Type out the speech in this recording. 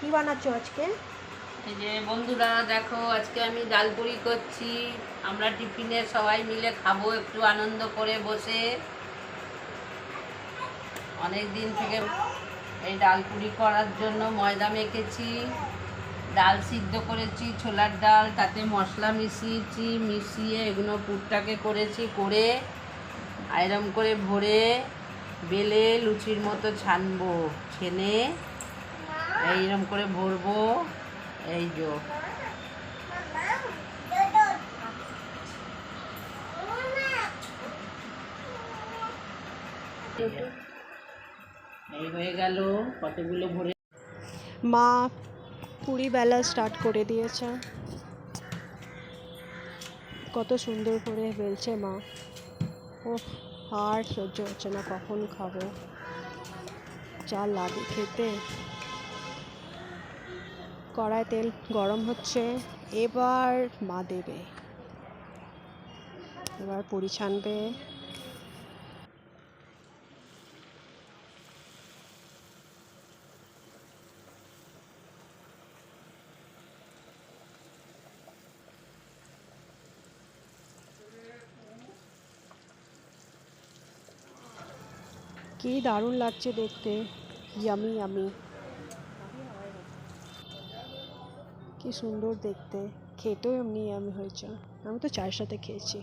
কি বানাচ্ছো আজকে? এই যে বন্ধুরা দেখো, আজকে আমি ডাল পুরি করছি। আমরা টিফিনে সবাই মিলে খাবো একটু আনন্দ করে বসে। অনেক দিন থেকে এই ডাল পুরি করার জন্য ময়দা মেখেছি, ডাল সিদ্ধ করেছি, ছোলার ডাল, তাতে মশলা মিশিয়ে এগুলো পুরটাকে করেছি, করে আয়রন করে ভরে বেলে লুচির মতো ছানবো, ছেনে এইরকম করে ভরবো। এই যে এই হয়ে গেল কতগুলো ভরে। মা পুরি বেলা স্টার্ট করে দিয়েছে। কত সুন্দর করে বেলছে মা। ও আর সহ্য হচ্ছে না, কখন খাবো, যা লাগে খেতে। কড়ায় তেল গরম হচ্ছে, এবার মা দেবে, এবার পুরি ছানবে। কি দারুণ লাগছে দেখতে, ইয়ামি ইয়ামি, কি সুন্দর দেখতে, খেতেও এমনি ইয়ামি হয়েছে। আমি তো চায়ের সাথে খেয়েছি।